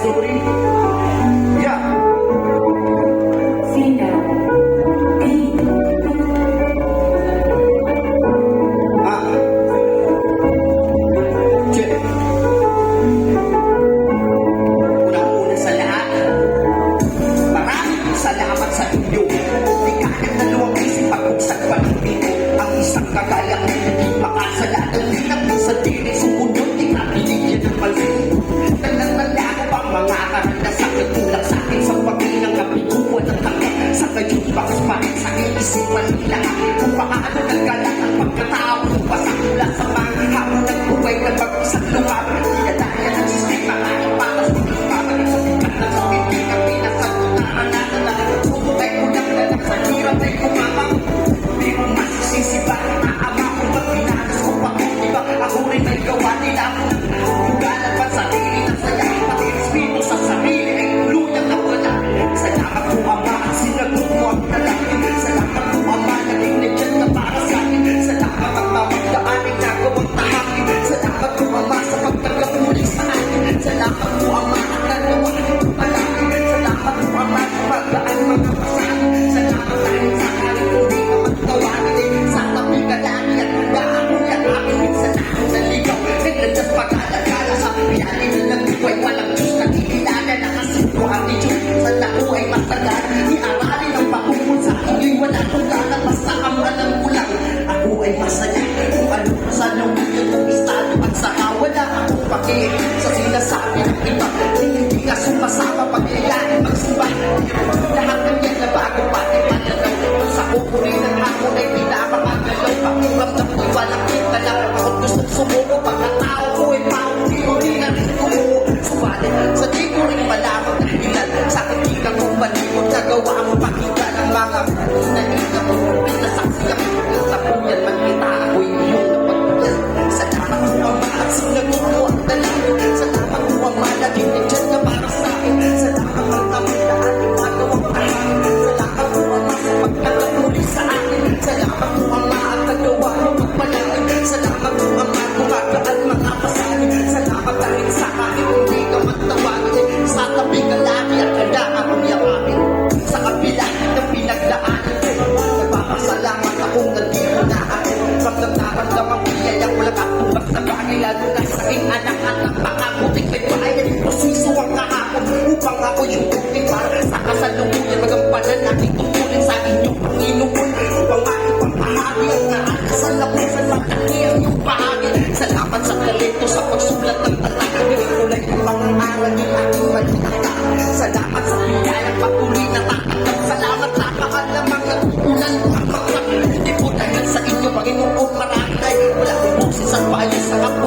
story. Yeah. Female. A. Check. Unang-una sa lahat, maraming salamat sa inyo. Di ka nagdalawang isip pagbuksan pa ng pito. Ang isang kagaya na hindi makasala ng bilang sa dili sumunod, di ka binigyan ng pansin. Nagdadala ko pang mga karanasan na kulang sa akin sa pagbilang na pinuwan ng takot sa kayong box pa rin sa iisipan nila. Kung paano nagkalat ang pagkatao ko pasang mula sa mga hamon ng buhay na mag-isang lumab. Dinadaya ng sistema ay para sa pagpapalik sa sikat na sa hindi na pinasagutaran natin na bumutay ko lang na sa hirap ay kumamang. Di mo masisisi ba naama ko ba't pinanas ko pa kung diba ako rin ay gawa nila ako ng nahugalan pa sa dili ng saya pati respeto sa sarili ay tuluyang nawala. Salamat po Ama at sinagot mo ang dalangin. Salamat po Ama naging nandyan ka para sa akin. Salamat at mawagdaan ay nagawang tahakin. Salamat po Ama sa pagkakapuli sa akin. Salamat po Ama at nagawa ko palagi. Salamat po Ama sa pagdaan mga pasahin. Salamat dahil sa akin hindi ka magtawanin. Sa tabi ka lagi at hanggang ako yan akin. Minsan ako naligaw naglandas pag-alagala sa pinali na nagbuhay walang Diyos nakikilala na kasi ko ang Diyos sa lako ay matagal. Iaralin ang pakumun sa inyo'y wala kong galang basta amran ng kulang. Ako ay masaya kung ano sa nawiyan ng estado at saka wala akong pakit sa sinasabi ng iba. Hindi ka sumasama paglayain magsimba. Lahat ng yan na bago pati pananaw. Sa kukunin ng hapon ay pinapakagalaw. Pakiram ng ko'y walang kita lang. Ako't gustong sumuko pagkatao ko ay pauli-uli na rin kumuko. Subalit sa di ko rin malamang dahilan sa katigang kong palikot nagawa mo pakinggan ang mga nanina mo. Pinasaksi ako sa punyan man kita ako'y iyong napagpunan. Salamat po Ama at sinagot mo ang dalangin. Salamat po Ama naging nandyan ka para sa akin. Salamat ang tamang daan yung magawang tahanin. Salamat po Ama sa pagkakapuli sa akin. Salamat po Ama at nagawa mo magpalangin. Salamat po Ama bumagaan mga pasanin. Salamat dahil sa akin hindi ka magtawagin. Sa tabi ka lagi at handa akong yakapin. Sa kabila ng pinagdaanan ko, nagpapasalamat akong nandito na ako. Pagdamdaman lang ang biyaya ko lang akong basta bagay. Lalo na sa aking anak at napakabuting may bayan. Prosiso ang kahapon upang ako yung tubig para sa kasalukuyan. Magampanan natin tungkulin sa inyong Panginoon. Upang aking pangahagi ang naakasal ako sa mataki ang iyong bahagi. Salamat sa talento sa pagsulat ng tatak. Kulay ng pangangaral yung aking malinata. Salamat sa biyayang patuloy na tatakap. Salamat sa pakalamang nagkukunan ko ang mga. Hindi po dahil sa inyo Panginoon marami tayo. Wala kong buksin sa paayos sa kapatid.